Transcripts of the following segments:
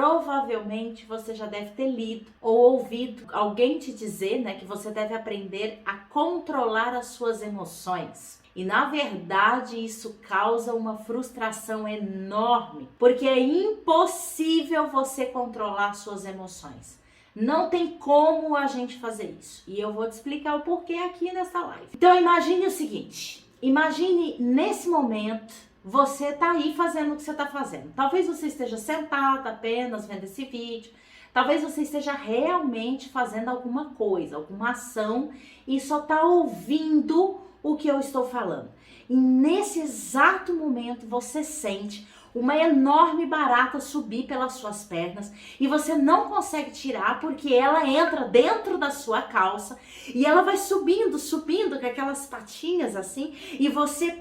provavelmente você já deve ter lido ou ouvido alguém te dizer, né, que você deve aprender a controlar as suas emoções. E na verdade isso causa uma frustração enorme, porque é impossível você controlar suas emoções. Não tem como a gente fazer isso. E eu vou te explicar o porquê aqui nessa live. Então imagine o seguinte, imagine nesse momento você tá aí fazendo o que você tá fazendo. Talvez você esteja sentada apenas vendo esse vídeo, talvez você esteja realmente fazendo alguma coisa, alguma ação e só tá ouvindo o que eu estou falando. E nesse exato momento você sente uma enorme barata subir pelas suas pernas e você não consegue tirar porque ela entra dentro da sua calça e ela vai subindo com aquelas patinhas assim e você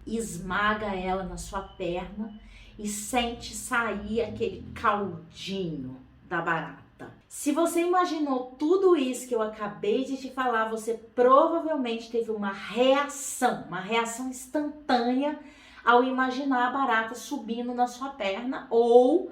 esmaga ela na sua perna e sente sair aquele caldinho da barata. Se você imaginou tudo isso que eu acabei de te falar, você provavelmente teve uma reação instantânea ao imaginar a barata subindo na sua perna ou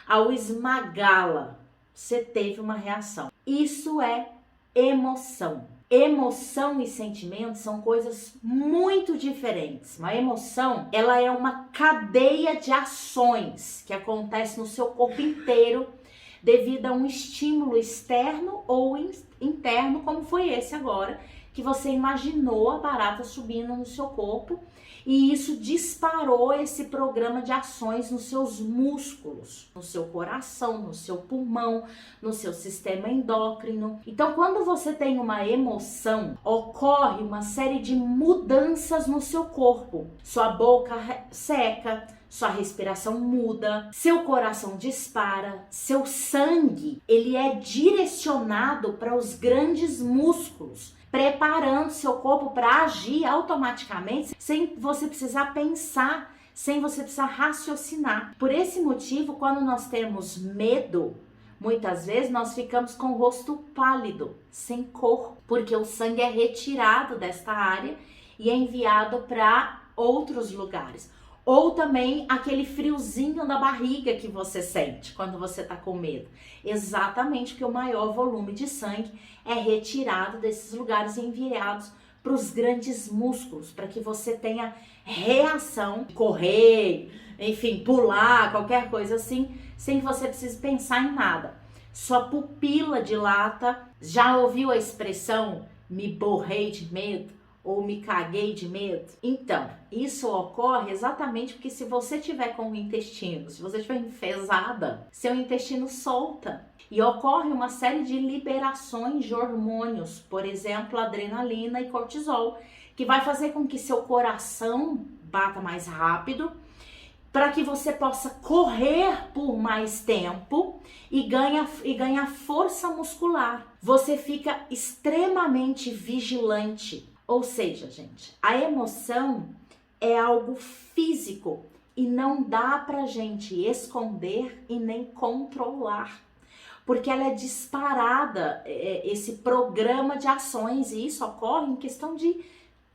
ao esmagá-la. Você teve uma reação. Isso é emoção. Emoção e sentimento são coisas muito diferentes. Uma emoção, ela é uma cadeia de ações que acontece no seu corpo inteiro devido a um estímulo externo ou interno, como foi esse agora, que você imaginou a barata subindo no seu corpo e isso disparou esse programa de ações nos seus músculos, no seu coração, no seu pulmão, no seu sistema endócrino. Então, quando você tem uma emoção, ocorre uma série de mudanças no seu corpo. Sua boca seca, sua respiração muda, seu coração dispara, seu sangue, ele é direcionado para os grandes músculos, preparando seu corpo para agir automaticamente, sem você precisar pensar, sem você precisar raciocinar. Por esse motivo, quando nós temos medo, muitas vezes nós ficamos com o rosto pálido, sem cor, porque o sangue é retirado desta área e é enviado para outros lugares. Ou também aquele friozinho na barriga que você sente quando você está com medo. Exatamente porque o maior volume de sangue é retirado desses lugares e enviados para os grandes músculos, para que você tenha reação, correr, enfim, pular, qualquer coisa assim, sem que você precise pensar em nada. Sua pupila dilata. Já ouviu a expressão me borrei de medo? Ou me caguei de medo? Então, isso ocorre exatamente porque se você tiver com o intestino, se você tiver enfesada, seu intestino solta e ocorre uma série de liberações de hormônios, por exemplo, adrenalina e cortisol, que vai fazer com que seu coração bata mais rápido, para que você possa correr por mais tempo e ganhar força muscular. Você fica extremamente vigilante. Ou seja, gente, a emoção é algo físico e não dá pra gente esconder e nem controlar, porque ela é disparada, esse programa de ações, e isso ocorre em questão de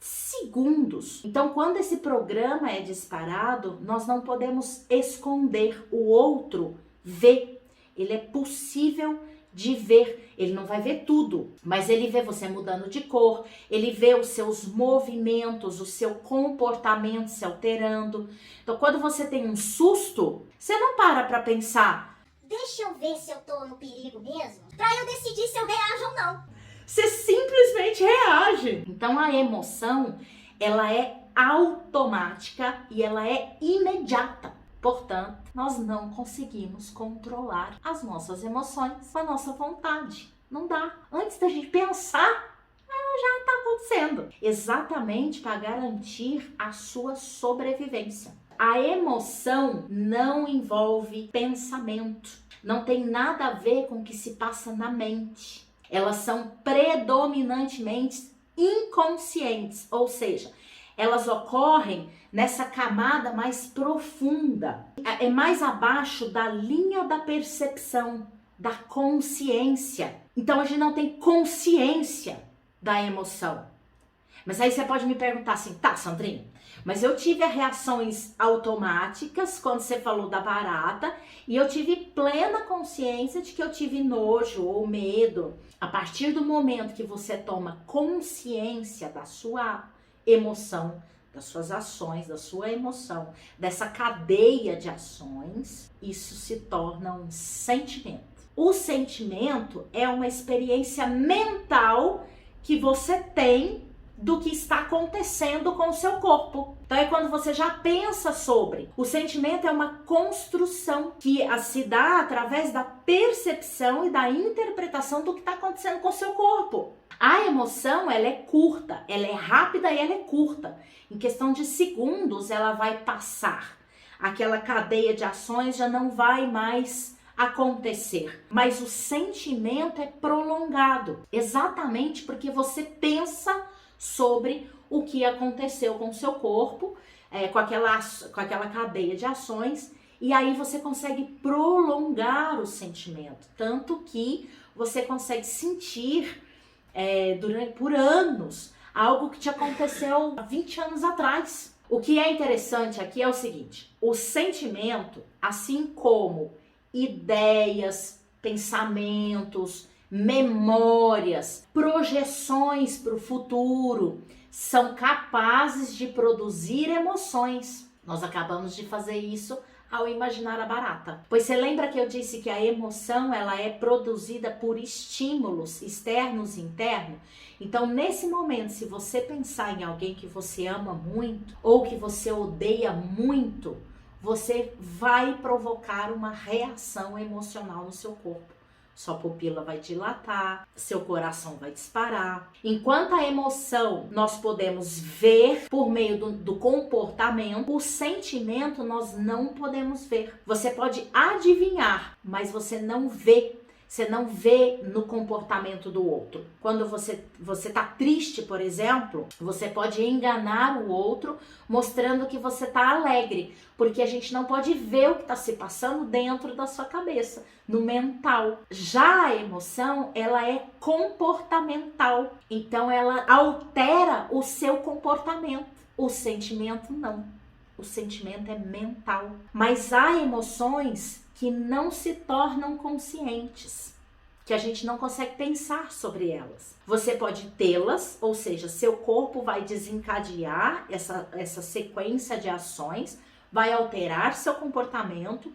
segundos. Então, quando esse programa é disparado, nós não podemos esconder, o outro vê, ele é possível de ver, ele não vai ver tudo, mas ele vê você mudando de cor, ele vê os seus movimentos, o seu comportamento se alterando. Então, quando você tem um susto, você não para pensar, deixa eu ver se eu tô no perigo mesmo, pra eu decidir se eu reajo ou não. Você simplesmente reage. Então, a emoção, ela é automática e ela é imediata. Portanto, nós não conseguimos controlar as nossas emoções com a nossa vontade. Não dá. Antes da gente pensar, já está acontecendo. Exatamente para garantir a sua sobrevivência. A emoção não envolve pensamento. Não tem nada a ver com o que se passa na mente. Elas são predominantemente inconscientes, ou seja, elas ocorrem nessa camada mais profunda, é mais abaixo da linha da percepção, da consciência. Então a gente não tem consciência da emoção. Mas aí você pode me perguntar assim, tá, Sandrinha, Mas eu tive as reações automáticas quando você falou da barata e eu tive plena consciência de que eu tive nojo ou medo. A partir do momento que você toma consciência da sua emoção, das suas ações, da sua emoção, dessa cadeia de ações, isso se torna um sentimento. O sentimento é uma experiência mental que você tem do que está acontecendo com o seu corpo. Então é quando você já pensa sobre. O sentimento é uma construção que se dá através da percepção e da interpretação do que está acontecendo com o seu corpo. A emoção, ela é curta, ela é rápida e ela é curta. Em questão de segundos, ela vai passar. Aquela cadeia de ações já não vai mais acontecer. Mas o sentimento é prolongado, exatamente porque você pensa sobre o que aconteceu com o seu corpo, com aquela cadeia de ações, e aí você consegue prolongar o sentimento, tanto que você consegue sentir por anos algo que te aconteceu há 20 anos atrás. O que é interessante aqui é o seguinte: o sentimento, assim como ideias, pensamentos, memórias, projeções para o futuro, são capazes de produzir emoções. Nós acabamos de fazer isso ao imaginar a barata. Pois você lembra que eu disse que a emoção ela é produzida por estímulos externos e internos? Então, nesse momento, se você pensar em alguém que você ama muito ou que você odeia muito, você vai provocar uma reação emocional no seu corpo. Sua pupila vai dilatar, seu coração vai disparar. Enquanto a emoção nós podemos ver por meio do comportamento, o sentimento nós não podemos ver. Você pode adivinhar, mas você não vê. Você não vê no comportamento do outro. Quando você tá triste, por exemplo, você pode enganar o outro mostrando que você tá alegre, porque a gente não pode ver o que tá se passando dentro da sua cabeça, no mental. Já a emoção, ela é comportamental, então ela altera o seu comportamento. O sentimento não. O sentimento é mental. Mas há emoções que não se tornam conscientes, que a gente não consegue pensar sobre elas. Você pode tê-las, ou seja, seu corpo vai desencadear essa sequência de ações, vai alterar seu comportamento,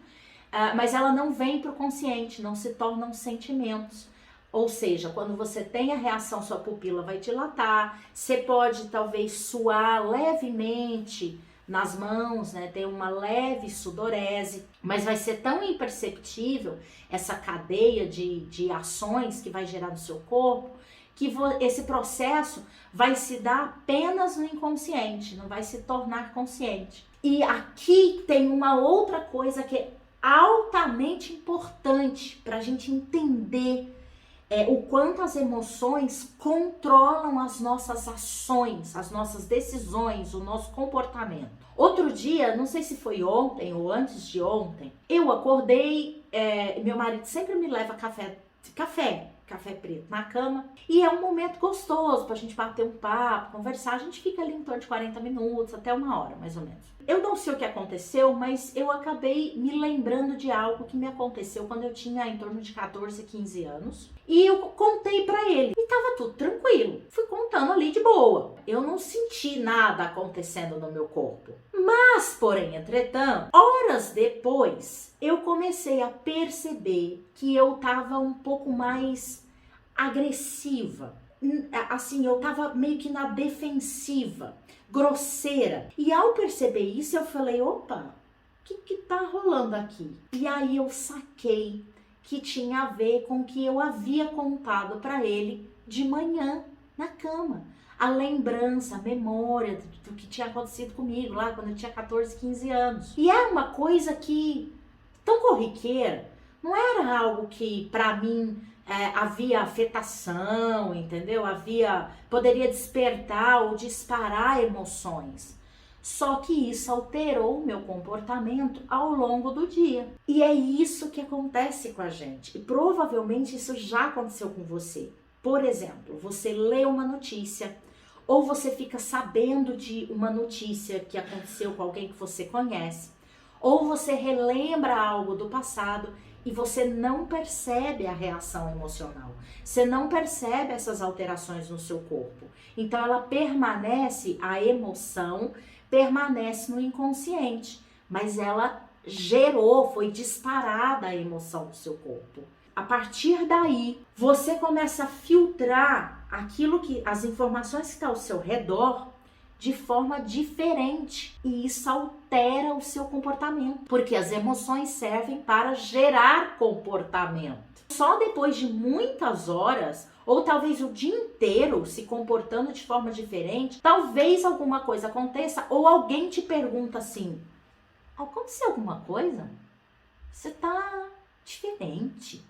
mas ela não vem para o consciente, não se tornam sentimentos. Ou seja, quando você tem a reação, sua pupila vai dilatar, você pode talvez suar levemente nas mãos, né, tem uma leve sudorese, mas vai ser tão imperceptível essa cadeia de ações que vai gerar no seu corpo, que esse processo vai se dar apenas no inconsciente, não vai se tornar consciente. E aqui tem uma outra coisa que é altamente importante para a gente entender o quanto as emoções controlam as nossas ações, as nossas decisões, o nosso comportamento. Outro dia, não sei se foi ontem ou antes de ontem, eu acordei, meu marido sempre me leva café preto na cama, e é um momento gostoso pra gente bater um papo, conversar. A gente fica ali em torno de 40 minutos, até 1 hora, mais ou menos. Eu não sei o que aconteceu, mas eu acabei me lembrando de algo que me aconteceu quando eu tinha em torno de 14, 15 anos. E eu contei pra ele. E tava tudo tranquilo. Fui contando ali de boa. Eu não senti nada acontecendo no meu corpo. Mas, porém, entretanto, horas depois, eu comecei a perceber que eu tava um pouco mais agressiva. Assim, eu tava meio que na defensiva, grosseira. E ao perceber isso, eu falei, opa, o que tá rolando aqui? E aí eu saquei que tinha a ver com o que eu havia contado para ele de manhã na cama. A lembrança, a memória do que tinha acontecido comigo lá quando eu tinha 14, 15 anos. E é uma coisa que, tão corriqueira, não era algo que para mim havia afetação, entendeu? Poderia despertar ou disparar emoções. Só que isso alterou o meu comportamento ao longo do dia. E é isso que acontece com a gente. E provavelmente isso já aconteceu com você. Por exemplo, você lê uma notícia ou você fica sabendo de uma notícia que aconteceu com alguém que você conhece, ou você relembra algo do passado e você não percebe a reação emocional. Você não percebe essas alterações no seu corpo. Então ela permanece, a emoção permanece no inconsciente, mas ela gerou, foi disparada a emoção do seu corpo. A partir daí, você começa a filtrar as informações que estão ao seu redor de forma diferente. E isso altera o seu comportamento, porque as emoções servem para gerar comportamento. Só depois de muitas horas, ou talvez o dia inteiro se comportando de forma diferente, talvez alguma coisa aconteça, ou alguém te pergunta assim: aconteceu alguma coisa? Você tá diferente.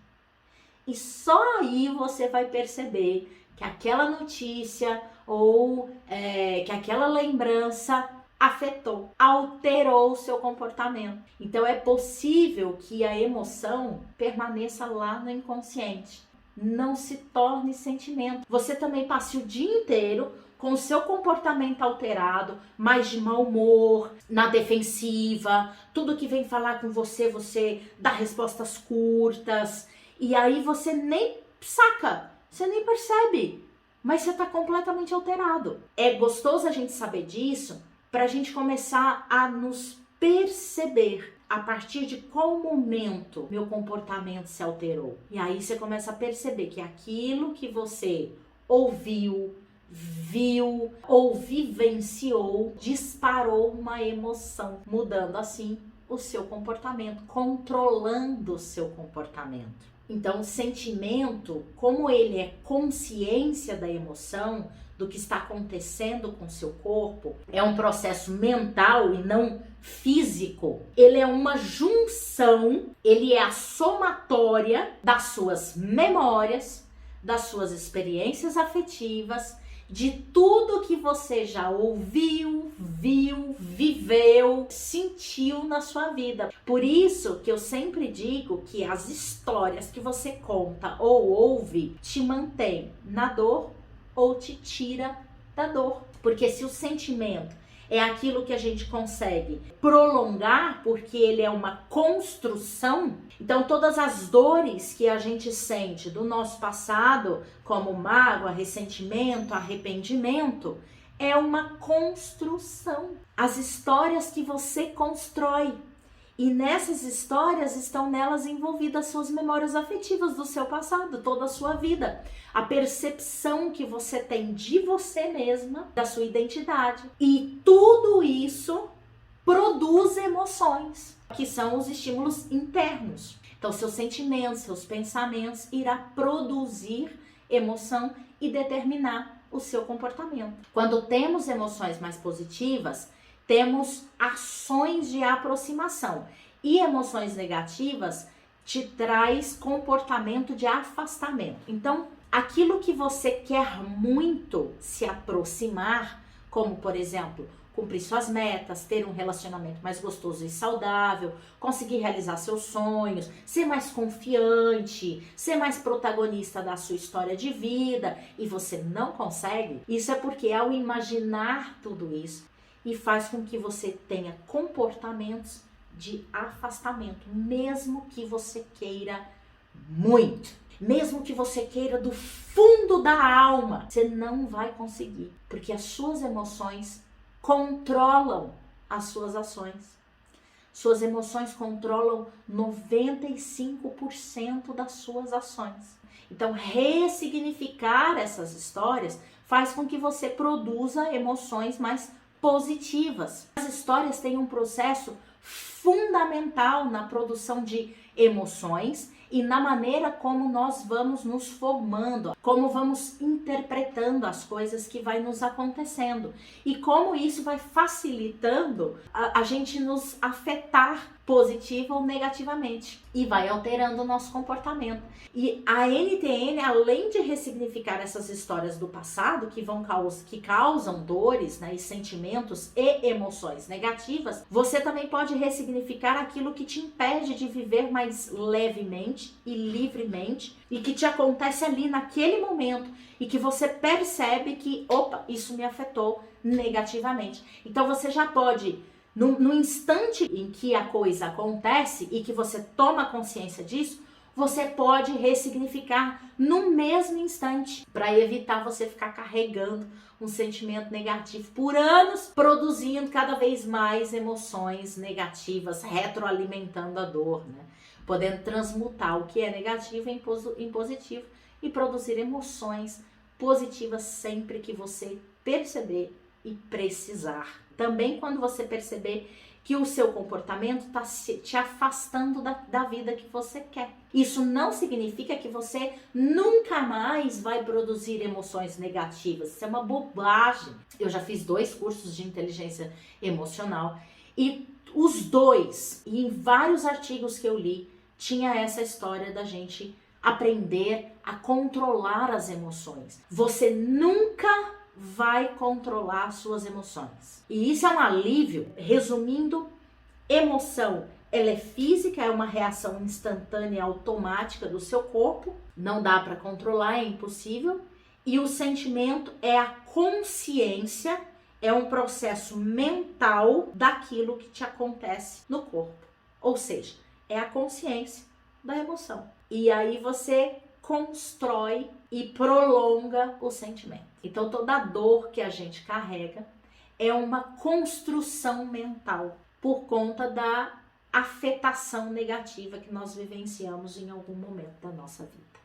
E só aí você vai perceber que aquela notícia ou que aquela lembrança afetou, alterou o seu comportamento. Então é possível que a emoção permaneça lá no inconsciente, não se torne sentimento. Você também passe o dia inteiro com o seu comportamento alterado, mais de mau humor, na defensiva, tudo que vem falar com você, você dá respostas curtas, e aí você nem saca, você nem percebe, mas você tá completamente alterado. É gostoso a gente saber disso, pra gente começar a nos perceber a partir de qual momento meu comportamento se alterou. E aí você começa a perceber que aquilo que você ouviu, viu ou vivenciou disparou uma emoção, mudando assim o seu comportamento, controlando o seu comportamento. Então, o sentimento, como ele é consciência da emoção, do que está acontecendo com o seu corpo, é um processo mental e não físico. Ele é uma junção, ele é a somatória das suas memórias, das suas experiências afetivas, de tudo que você já ouviu, viu, viveu, sentiu na sua vida. Por isso que eu sempre digo que as histórias que você conta ou ouve te mantém na dor ou te tira da dor. Porque se o sentimento é aquilo que a gente consegue prolongar, porque ele é uma construção, então todas as dores que a gente sente do nosso passado, como mágoa, ressentimento, arrependimento, é uma construção. As histórias que você constrói. E nessas histórias estão nelas envolvidas suas memórias afetivas do seu passado, toda a sua vida. A percepção que você tem de você mesma, da sua identidade. E tudo isso produz emoções, que são os estímulos internos. Então, seus sentimentos, seus pensamentos irá produzir emoção e determinar o seu comportamento. Quando temos emoções mais positivas, temos ações de aproximação, e emoções negativas te traz comportamento de afastamento. Então, aquilo que você quer muito se aproximar, como por exemplo, cumprir suas metas, ter um relacionamento mais gostoso e saudável, conseguir realizar seus sonhos, ser mais confiante, ser mais protagonista da sua história de vida, e você não consegue, isso é porque ao imaginar tudo isso, e faz com que você tenha comportamentos de afastamento, mesmo que você queira muito. Mesmo que você queira do fundo da alma, você não vai conseguir, porque as suas emoções controlam as suas ações. Suas emoções controlam 95% das suas ações. Então, ressignificar essas histórias faz com que você produza emoções mais positivas. As histórias têm um processo fundamental na produção de emoções e na maneira como nós vamos nos formando, como vamos interpretando as coisas que vai nos acontecendo e como isso vai facilitando a gente nos afetar positiva ou negativamente e vai alterando o nosso comportamento. E a NTN, além de ressignificar essas histórias do passado que causam dores, né, e sentimentos e emoções negativas, você também pode ressignificar aquilo que te impede de viver mais mais levemente e livremente e que te acontece ali naquele momento e que você percebe que, opa, isso me afetou negativamente. Então você já pode, no instante em que a coisa acontece e que você toma consciência disso, você pode ressignificar no mesmo instante para evitar você ficar carregando um sentimento negativo por anos, produzindo cada vez mais emoções negativas, retroalimentando a dor, né? Podendo transmutar o que é negativo em positivo e produzir emoções positivas sempre que você perceber e precisar. Também quando você perceber que o seu comportamento está te afastando da vida que você quer. Isso não significa que você nunca mais vai produzir emoções negativas. Isso é uma bobagem. Eu já fiz 2 cursos de inteligência emocional e os 2, e em vários artigos que eu li, tinha essa história da gente aprender a controlar as emoções. Você nunca vai controlar suas emoções. E isso é um alívio. Resumindo, emoção, ela é física, é uma reação instantânea e automática do seu corpo, não dá para controlar, é impossível. E o sentimento é a consciência, é um processo mental daquilo que te acontece no corpo. Ou seja, é a consciência da emoção. E aí você constrói e prolonga o sentimento. Então toda dor que a gente carrega é uma construção mental por conta da afetação negativa que nós vivenciamos em algum momento da nossa vida.